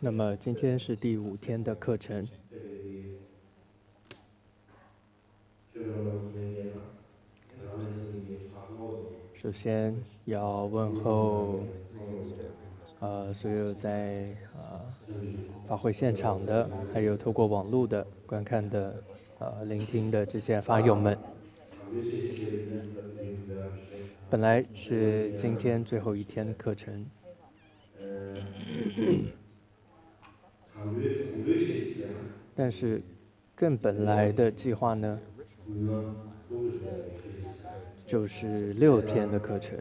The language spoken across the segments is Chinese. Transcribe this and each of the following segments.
那么今天是第5天的课程。首先要问候所有在法会现场的，还有透过网络的观看的聆听的这些法友们。本来是今天最后一天的课程，但是更本来的计划呢，就是6天的课程，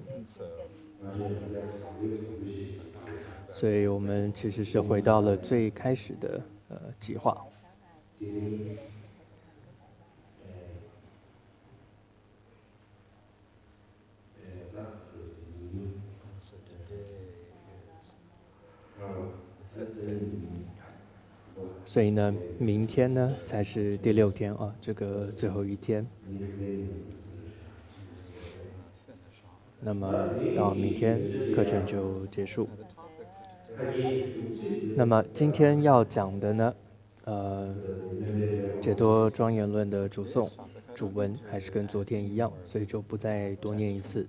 所以我们其实是回到了最开始的计划。所以呢，明天呢才是第6天啊，这个最后一天。那么到明天课程就结束。那么今天要讲的呢，解脱庄严论的主颂主文还是跟昨天一样，所以就不再多念一次。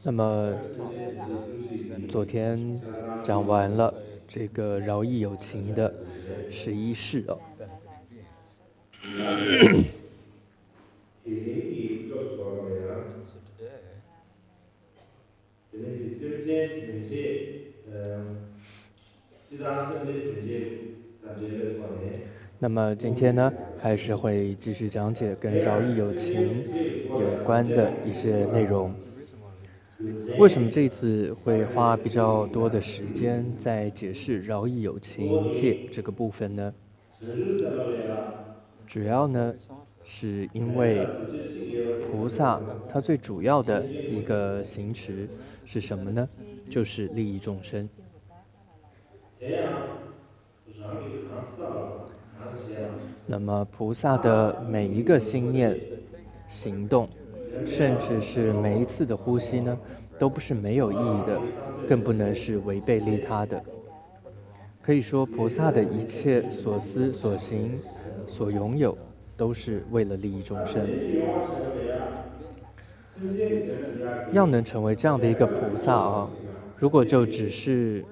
那么昨天讲完了这个饶益有情的11事哦。那么今天呢，还是会继续讲解跟饶益有情有关的一些内容。为什么这次会花比较多的时间在解释饶益有情戒这个部分呢？主要呢，是因为菩萨他最主要的一个行持是什么呢？就是利益众生。那么菩萨的每一个心念、行动，甚至是每一次的呼吸呢，都不是没有意义的，更不能是违背利他的。可以说，菩萨的一切所思所行所拥有，都是为了利益众生。要能成为这样的一个菩萨啊，如果就只是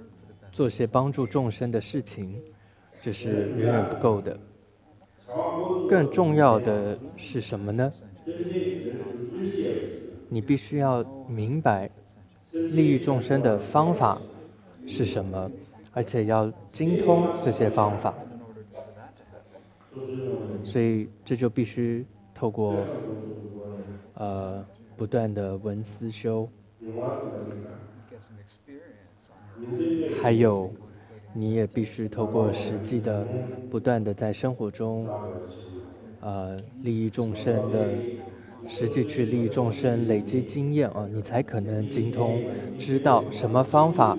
做些帮助众生的事情，这是远远不够的。更重要的是什么呢？你必须要明白利益众生的方法是什么，而且要精通这些方法。所以这就必须透过不断的闻思修，还有你也必须透过实际的不断的在生活中利益众生的实际去利益众生，累积经验啊，你才可能精通知道什么方法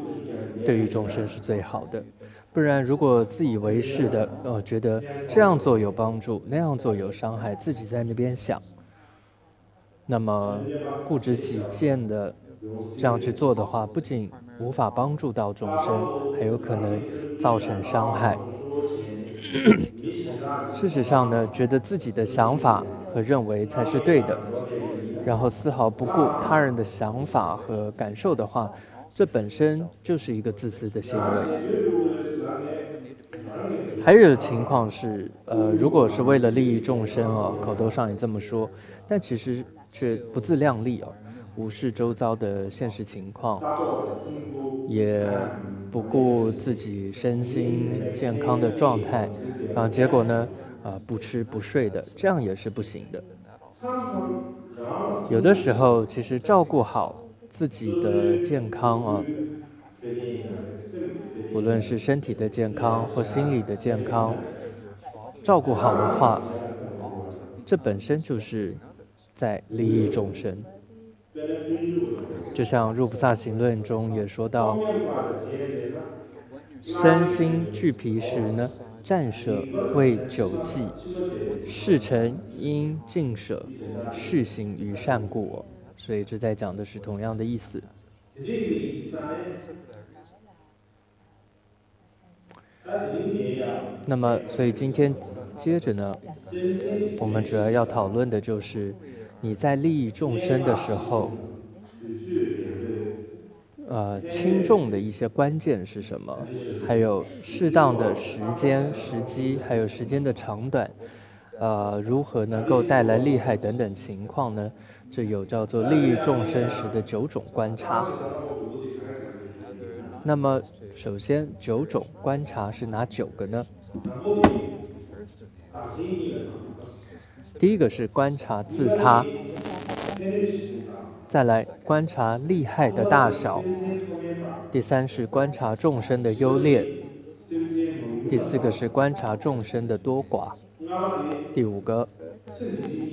对于众生是最好的。不然如果自以为是的觉得这样做有帮助，那样做有伤害，自己在那边想，那么固执己见的这样去做的话，不仅无法帮助到众生，还有可能造成伤害。事实上呢，觉得自己的想法和认为才是对的，然后丝毫不顾他人的想法和感受的话，这本身就是一个自私的行为。还有的情况是，如果是为了利益众生哦，口头上也这么说，但其实却不自量力哦，无视周遭的现实情况，也不顾自己身心健康的状态，结果呢，不吃不睡的，这样也是不行的。有的时候，其实照顾好自己的健康啊，无论是身体的健康或心理的健康，照顾好的话，这本身就是在利益众生。就像《入菩萨行论》中也说到，身心俱疲时呢，战舍为久计，事成应尽舍，续行于善故。所以这在讲的是同样的意思。那么，所以今天接着呢，我们主要要讨论的就是你在利益众生的时候，轻重的一些关键是什么？还有适当的时间、时机，还有时间的长短，如何能够带来利害等等情况呢？这有叫做利益众生时的9种观察。那么，首先9种观察是哪9个呢？第一个是观察自他，再来观察利害的大小，第3是观察众生的优劣，第4个是观察众生的多寡，第5个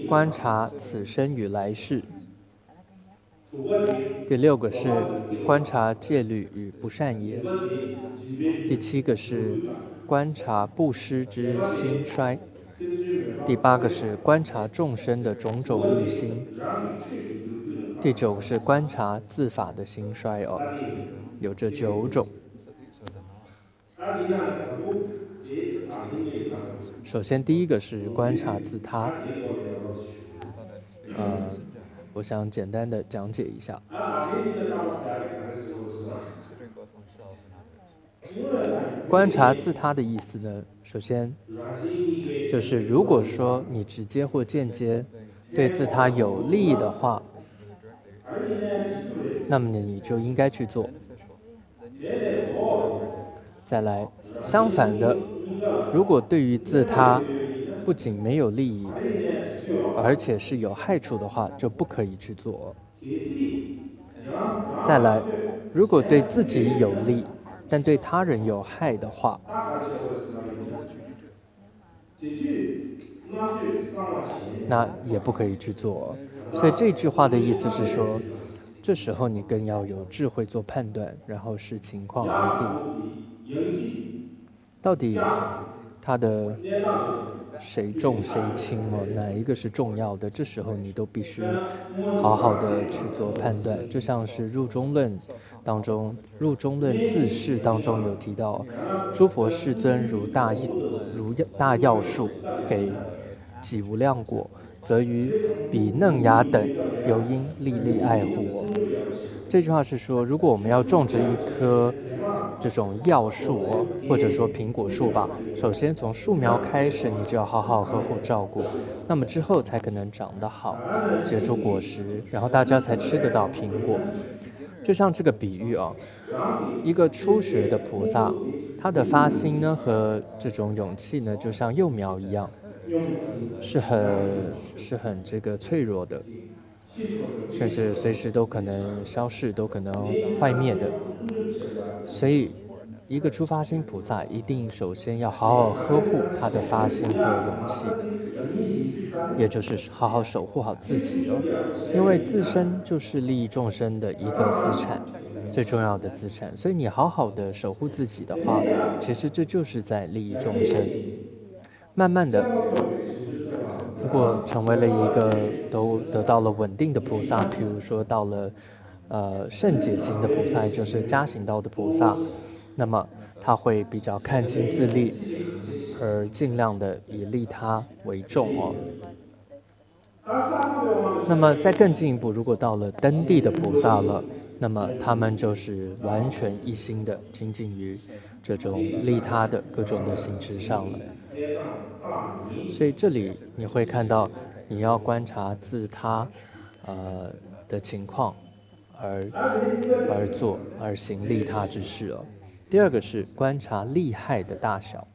观察此生与来世，第6个是观察戒律与不善业，第7个是观察布施之兴衰，第8个是观察众生的种种欲心，第9个是观察自法的兴衰哦，有这9种。首先第一个是观察自他，我想简单的讲解一下。观察自他的意思呢，首先就是如果说你直接或间接对自他有利的话，那么你就应该去做。再来，相反的，如果对于自他不仅没有利益，而且是有害处的话，就不可以去做。再来，如果对自己有利，但对他人有害的话，那也不可以去做。所以这句话的意思是说，这时候你更要有智慧做判断，然后视情况而定，到底他的谁重谁轻哦，哪一个是重要的？这时候你都必须好好的去做判断。就像是入中论当中，入中论自释当中有提到，诸佛世尊如大药树，给己无量果，则于彼嫩芽等有因历历爱护。这句话是说，如果我们要种植一棵这种药树或者说苹果树吧，首先从树苗开始，你就要好好呵护照顾，那么之后才可能长得好，结出果实，然后大家才吃得到苹果。就像这个比喻一个初学的菩萨，他的发心呢和这种勇气呢，就像幼苗一样，是很这个脆弱的，甚至随时都可能消逝，都可能坏灭的。所以一个初发心菩萨一定首先要好好呵护他的发心和勇气，也就是好好守护好自己因为自身就是利益众生的一个资产，最重要的资产。所以你好好的守护自己的话，其实这就是在利益众生。慢慢的，如果成为了一个都得到了稳定的菩萨，譬如说到了圣解型的菩萨，也就是加行道的菩萨，那么他会比较看清自利，而尽量的以利他为重那么再更进一步，如果到了登地的菩萨了，那么他们就是完全一心的精进于这种利他的各种的行持上了。所以这里你会看到，你要观察自他的情况而做而行利他之事第二个是观察利害的大小。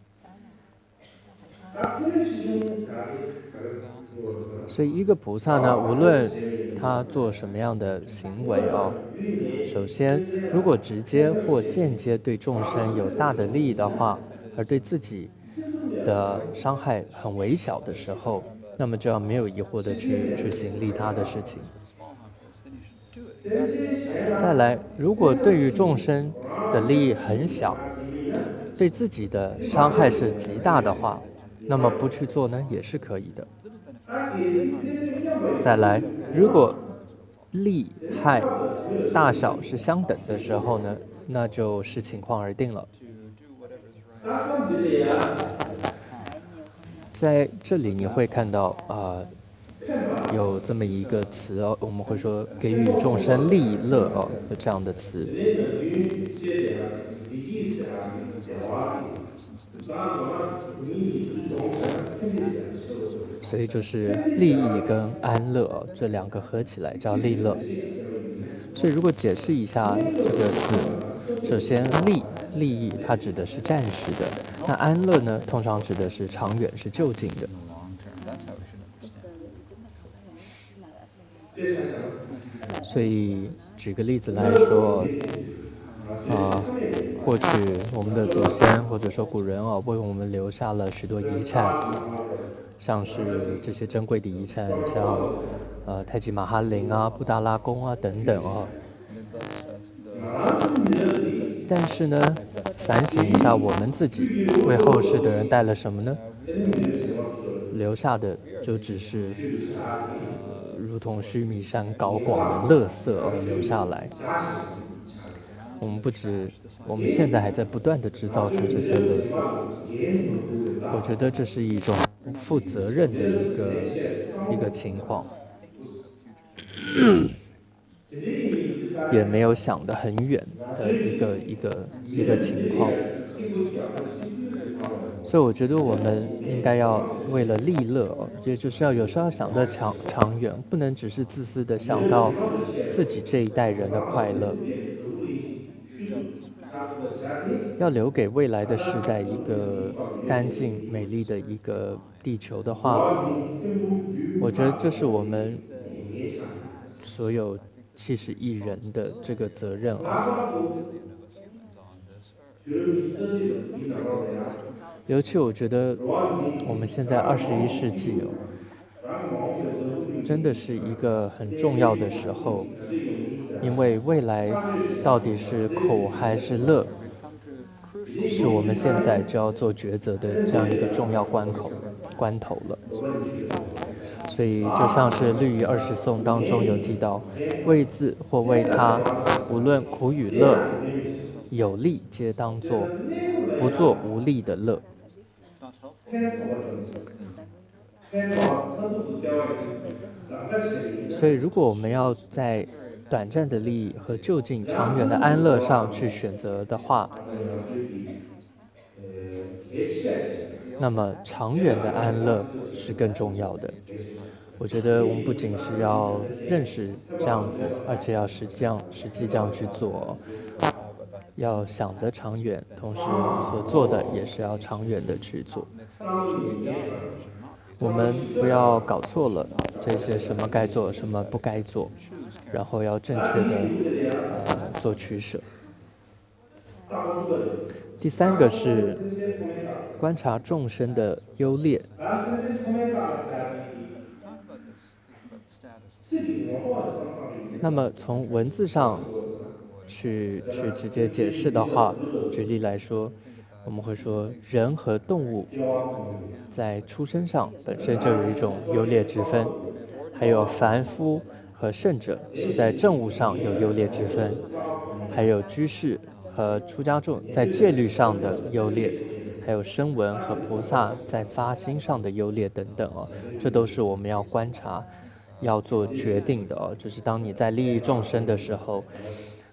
所以一个菩萨呢，无论他做什么样的行为首先如果直接或间接对众生有大的利益的话，而对自己的伤害很微小的时候，那么就要没有疑惑的去行利他的事情。再来，如果对于众生的利益很小，对自己的伤害是极大的话，那么不去做呢也是可以的。再来，如果利害大小是相等的时候呢，那就视情况而定了。在这里你会看到有这么一个词哦，我们会说给予众生利乐哦，有这样的词。所以就是利益跟安乐哦，这两个合起来叫利乐。所以如果解释一下这个字，首先利益它指的是暂时的，那安乐呢通常指的是长远是就近的。所以举个例子来说，过去我们的祖先或者说古人为我们留下了许多遗产，像是这些珍贵的遗产，像泰姬玛哈陵啊、布达拉宫啊等等但是呢，反省一下我们自己，为后世的人带了什么呢？留下的就只是如同须弥山高广的垃圾留下来。我们现在还在不断的制造出这些垃圾。我觉得这是一种不负责任的一个情况，也没有想得很远的一个情况。所以我觉得我们应该要为了利乐也就是有时候要想得长远，不能只是自私的想到自己这一代人的快乐，要留给未来的世代一个干净美丽的一个地球的话，我觉得这是我们所有70亿人的这个责任尤其我觉得我们现在21世纪真的是一个很重要的时候，因为未来到底是苦还是乐，是我们现在就要做抉择的这样一个重要关头了。所以就像是《律仪20颂》当中有提到，为自或为他，无论苦与乐，有利皆当作，不做无利的乐。所以如果我们要在短暂的利益和就近长远的安乐上去选择的话，那么长远的安乐是更重要的。我觉得我们不仅是要认识这样子，而且要实际这样去做，要想得长远，同时所做的也是要长远的去做。我们不要搞错了这些什么该做，什么不该做，然后要正确的做取舍。第三个是观察众生的优劣。那么从文字上去直接解释的话，举例来说，我们会说人和动物在出生上本身就有一种优劣之分，还有凡夫和圣者是在政务上有优劣之分，还有居士和出家众在戒律上的优劣，还有声闻和菩萨在发心上的优劣等等这都是我们要观察要做决定的就是当你在利益众生的时候，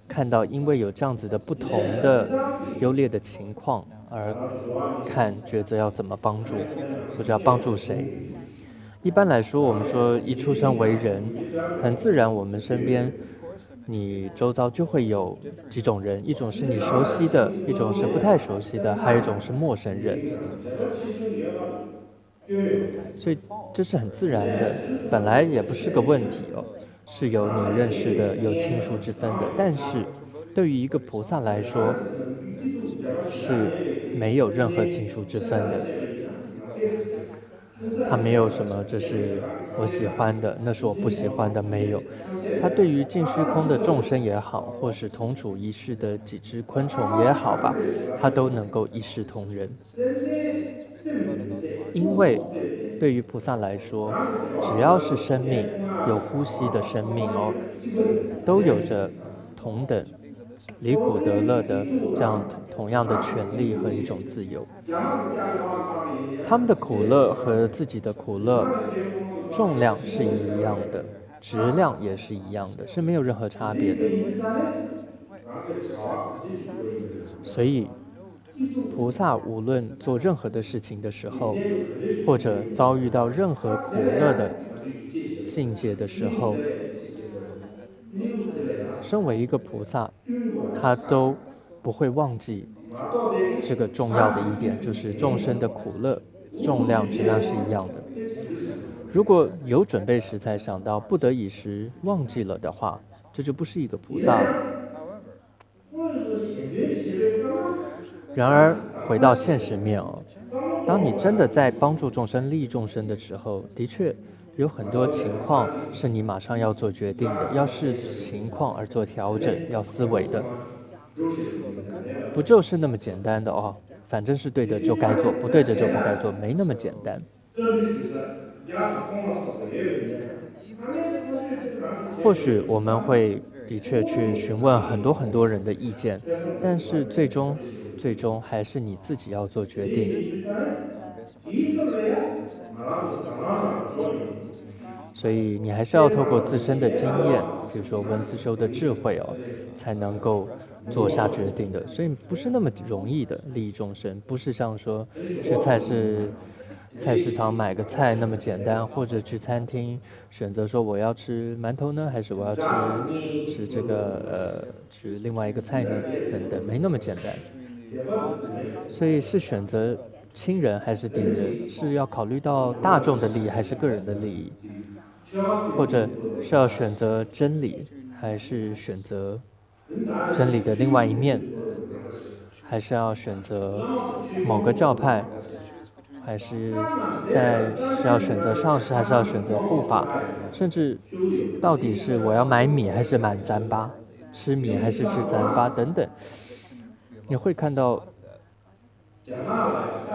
看到因为有这样子的不同的优劣的情况，而看抉择要怎么帮助，或者要帮助谁。一般来说，我们说一出生为人，很自然我们身边你周遭就会有几种人，一种是你熟悉的，一种是不太熟悉的，还有一种是陌生人。所以这是很自然的，本来也不是个问题是有你认识的有亲疏之分的。但是对于一个菩萨来说，是没有任何亲疏之分的。他没有什么这是我喜欢的，那是我不喜欢的，没有。他对于尽虚空的众生也好，或是同处一室的几只昆虫也好吧，他都能够一视同仁。因为对于菩萨来说，只要是生命，有呼吸的生命哦，都有着同等离苦得乐的这样同样的权利和一种自由。他们的苦乐和自己的苦乐重量是一样的，质量也是一样的，是没有任何差别的。所以菩萨无论做任何的事情的时候，或者遭遇到任何苦乐的境界的时候，身为一个菩萨，他都不会忘记这个重要的一点，就是众生的苦乐重量质量是一样的。如果有准备时才想到，不得已时忘记了的话，这就不是一个菩萨了。然而回到现实面哦，当你真的在帮助众生、利益众生的时候，的确有很多情况是你马上要做决定的，要视情况而做调整，要思维的，不就是那么简单的哦？反正是对的就该做，不对的就不该做，没那么简单。或许我们会的确去询问很多很多人的意见，但是最终还是你自己要做决定。所以你还是要透过自身的经验，比如说文思修的智慧哦，才能够做下决定的。所以不是那么容易的利益众生，不是像说去菜市场买个菜那么简单，或者去餐厅选择说我要吃馒头呢，还是我要吃这个吃另外一个菜呢，等等，没那么简单。所以是选择亲人还是敌人，是要考虑到大众的利益还是个人的利益，或者是要选择真理，还是选择真理的另外一面，还是要选择某个教派，还是是要选择上师，还是要选择护法，甚至到底是我要买米还是买糌粑，吃米还是吃糌粑等等，你会看到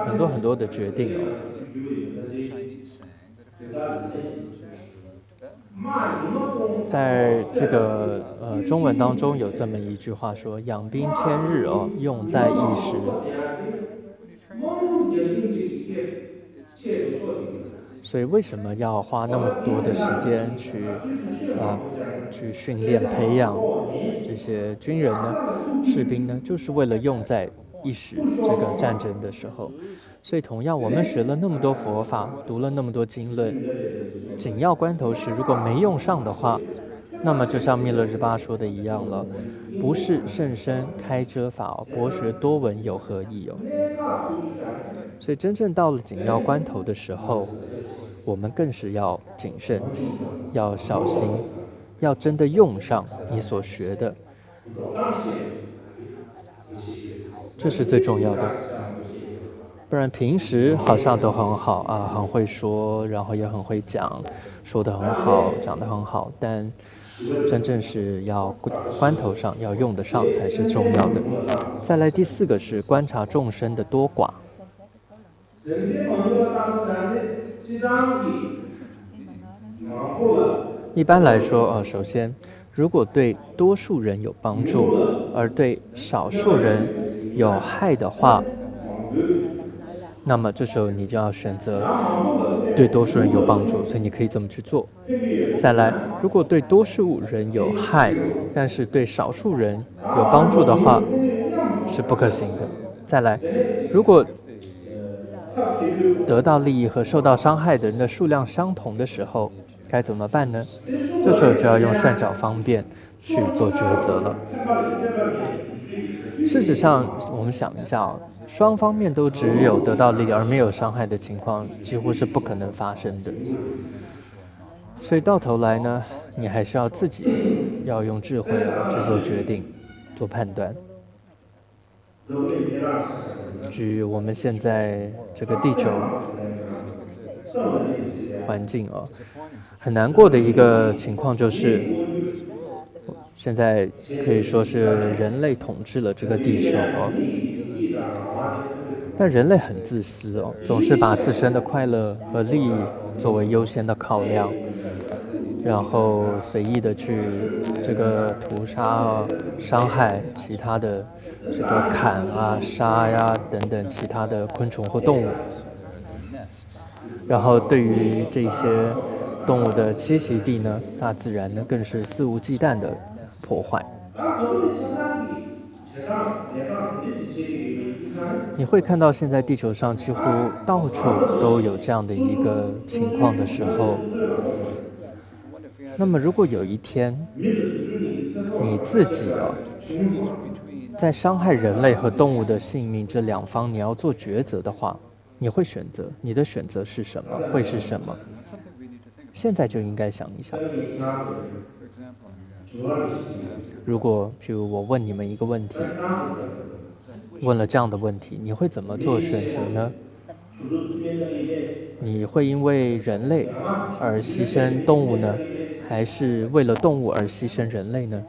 很多很多的决定哦。在这个中文当中有这么一句话说：“养兵千日哦，用在一时。”所以为什么要花那么多的时间去训练培养这些军人呢、士兵呢？就是为了用在一时这个战争的时候。所以同样，我们学了那么多佛法，读了那么多经论，紧要关头时如果没用上的话，那么就像密勒日巴说的一样了，不是甚深开遮法哦，博学多闻有何益哦？所以真正到了紧要关头的时候，我们更是要谨慎，要小心，要真的用上你所学的，这是最重要的。不然平时好像都很好啊，很会说，然后也很会讲，说得很好，讲得很好，但真正是要关头上要用得上才是重要的。再来第4个是观察众生的多寡。一般来说，首先，如果对多数人有帮助，而对少数人有害的话，那么这时候你就要选择对多数人有帮助，所以你可以这么去做。再来，如果对多数人有害，但是对少数人有帮助的话，是不可行的。再来，如果得到利益和受到伤害的人的数量相同的时候，该怎么办呢？这时候就要用善巧方便去做抉择了。事实上，我们想一下双方面都只有得到利益而没有伤害的情况，几乎是不可能发生的。所以到头来呢，你还是要自己要用智慧去做决定、做判断。举我们现在这个地球，环境哦。很难过的一个情况就是，现在可以说是人类统治了这个地球哦。但人类很自私哦，总是把自身的快乐和利益作为优先的考量，然后随意的去这个屠杀啊、伤害其他的这个砍啊、杀呀等等其他的昆虫或动物，然后对于这些动物的栖息地呢，大自然呢更是肆无忌惮的破坏。你会看到现在地球上几乎到处都有这样的一个情况的时候，那么如果有一天你自己在伤害人类和动物的性命这两方你要做抉择的话，你的选择是什么？会是什么？现在就应该想一想。如果譬如我问你们一个问题，问了这样的问题，你会怎么做选择呢？你会因为人类而牺牲动物呢，还是为了动物而牺牲人类呢？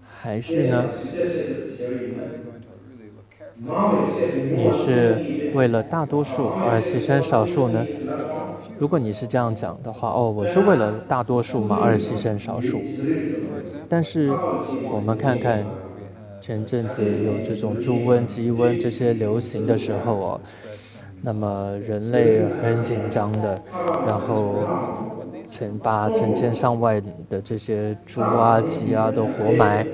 还是呢，你是为了大多数而牺牲少数呢？如果你是这样讲的话，我是为了大多数嘛而牺牲少数。但是我们看看前阵子有这种猪瘟、鸡瘟这些流行的时候那么人类很紧张的，然后把成千上万的这些猪啊、鸡啊都活埋，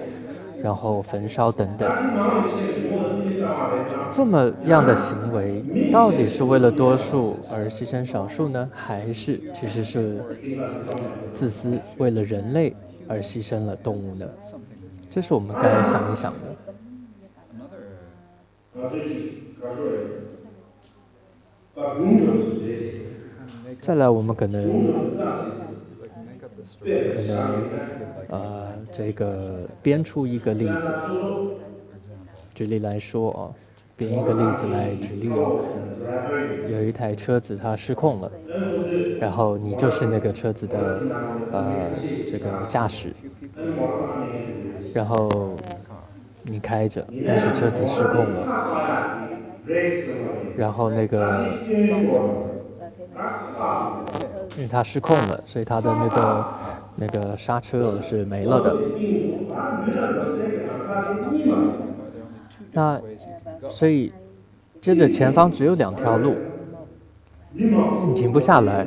然后焚烧等等。这么样的行为，到底是为了多数而牺牲少数呢，还是其实是自私，为了人类而牺牲了动物呢？这是我们该想一想的。再来，我们可能这个编出一个例子。举例来说编一个例子来举例有一台车子它失控了，然后你就是那个车子的这个驾驶，然后你开着，但是车子失控了，然后因为它失控了，所以它的那个刹车是没了的。那所以接着前方只有两条路，你停不下来。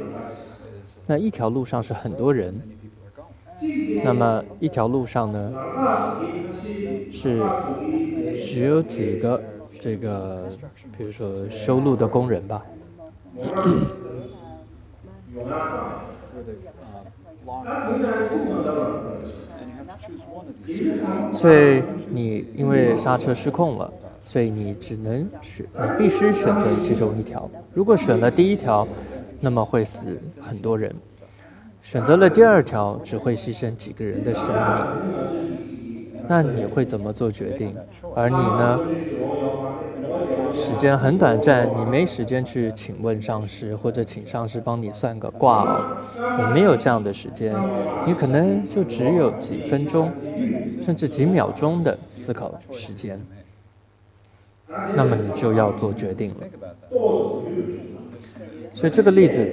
那一条路上是很多人，那么一条路上呢是只有几个这个，比如说修路的工人吧。所以你因为刹车失控了，所以你必须选择其中一条。如果选了第一条，那么会死很多人；选择了第二条，只会牺牲几个人的生命。那你会怎么做决定？而你呢？时间很短暂，你没时间去请问上师，或者请上师帮你算个卦你没有这样的时间，你可能就只有几分钟，甚至几秒钟的思考时间，那么你就要做决定了。所以这个例子，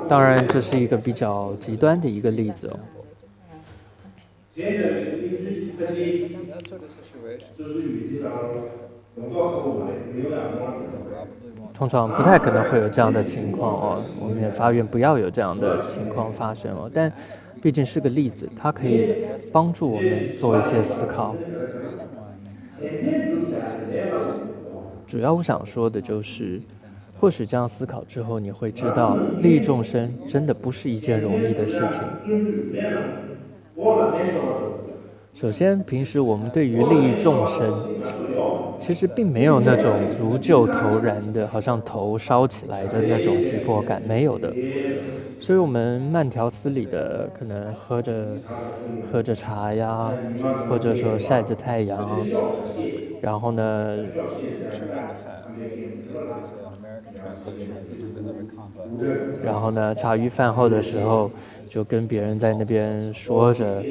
当然这是一个比较极端的一个例子通常不太可能会有这样的情况我们也发愿不要有这样的情况发生但毕竟是个例子，它可以帮助我们做一些思考。主要我想说的就是，或许这样思考之后，你会知道利益众生真的不是一件容易的事情。首先，平时我们对于利益众生其实并没有那种如救头燃的，好像头烧起来的那种急迫感，没有的。所以我们慢条斯理的，可能喝着茶呀，或者说晒着太阳，然后呢，茶余饭后的时候，就跟别人在那边说着，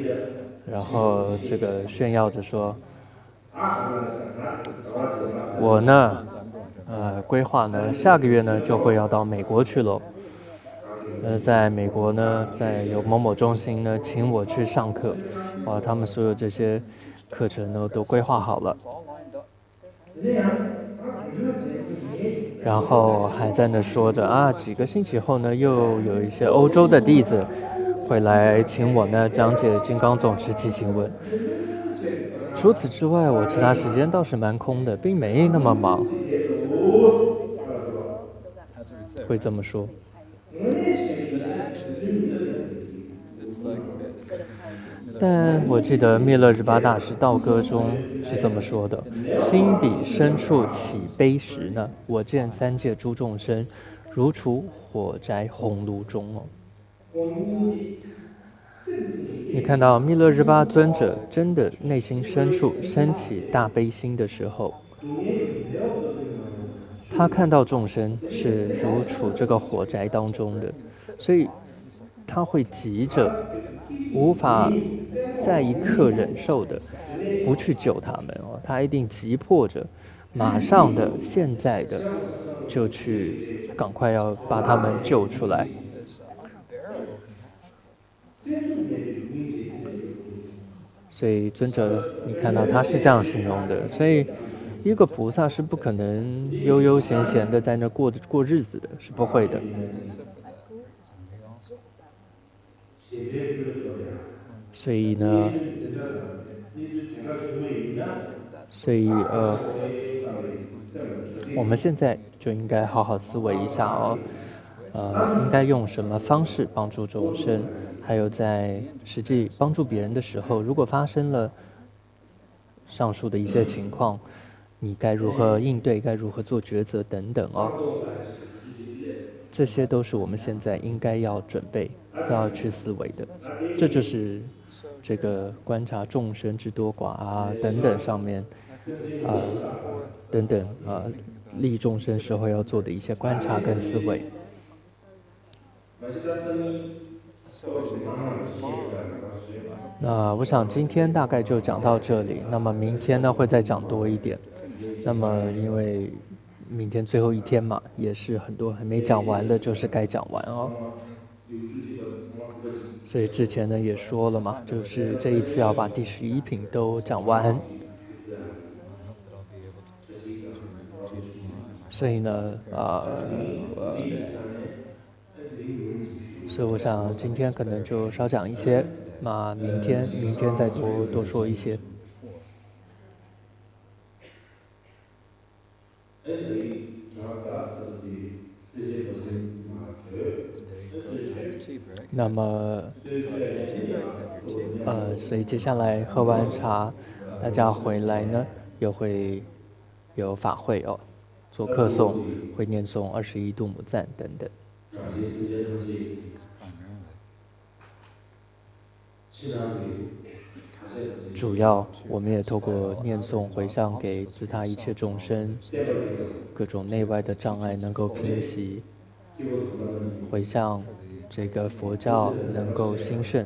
然后这个炫耀着说，我呢，规划呢，下个月呢就会要到美国去喽。在美国呢，在有某某中心呢，请我去上课，他们所有这些课程呢都规划好了，然后还在那说着啊，几个星期后呢，又有一些欧洲的弟子会来请我呢讲解金刚总持七行文。除此之外，我其他时间倒是蛮空的，并没那么忙。会这么说。但我记得密勒日巴大师道歌中是这么说的：心底深处起悲时呢，我见三界诸众生如处火宅红炉中哦。你看到密勒日巴尊者真的内心深处升起大悲心的时候，他看到众生是如处这个火宅当中的，所以他会急着无法在一刻忍受的不去救他们哦，他一定急迫着马上的现在的就去赶快要把他们救出来。所以尊者你看到他是这样形容的，所以一个菩萨是不可能悠悠闲闲的在那过日子的，是不会的。所以呢，我们现在就应该好好思维一下哦，应该用什么方式帮助众生，还有在实际帮助别人的时候，如果发生了上述的一些情况，你该如何应对，该如何做抉择等等哦。这些都是我们现在应该要准备、要去思维的。这就是这个观察众生之多寡啊等等上面等等利众生时候要做的一些观察跟思维。那我想今天大概就讲到这里，那么明天呢会再讲多一点。那么因为明天最后一天嘛，也是很多还没讲完的，就是该讲完哦。所以之前呢也说了嘛，就是这一次要把第11品都讲完。所以呢，所以我想今天可能就少讲一些，那明天再多说一些。那么，所以接下来喝完茶，大家回来呢，又会有法会哦，做课诵，会念诵21度母赞等等。主要我们也透过念诵回向给自他一切众生，各种内外的障碍能够平息，回向这个佛教能够兴盛，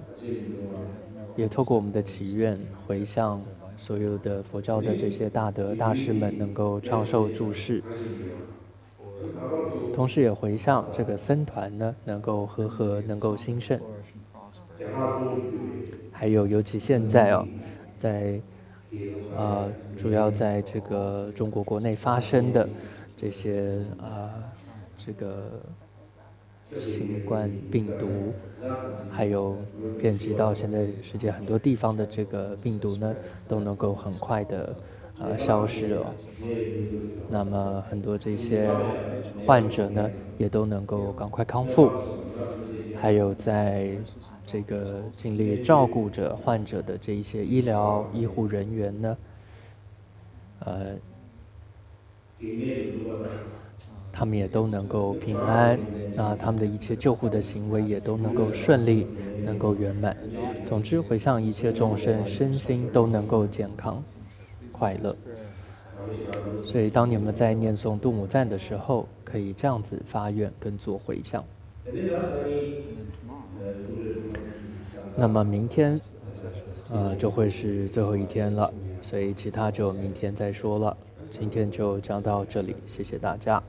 也透过我们的祈愿回向所有的佛教的这些大德大师们能够长寿住世，同时也回向这个僧团呢能够和合，能够兴盛。还有尤其现在哦，在主要在这个中国国内发生的这些这个新冠病毒，还有遍及到现在世界很多地方的这个病毒呢，都能够很快的消失哦。那么很多这些患者呢，也都能够赶快康复，还有在这个尽力照顾着患者的这一些医护人员呢，他们也都能够平安，那他们的一切救护的行为也都能够顺利，能够圆满。总之，回向一切众生身心都能够健康、快乐。所以，当你们在念诵度母赞的时候，可以这样子发愿跟做回向。那么明天，就会是最后一天了，所以其他就明天再说了。今天就讲到这里，谢谢大家。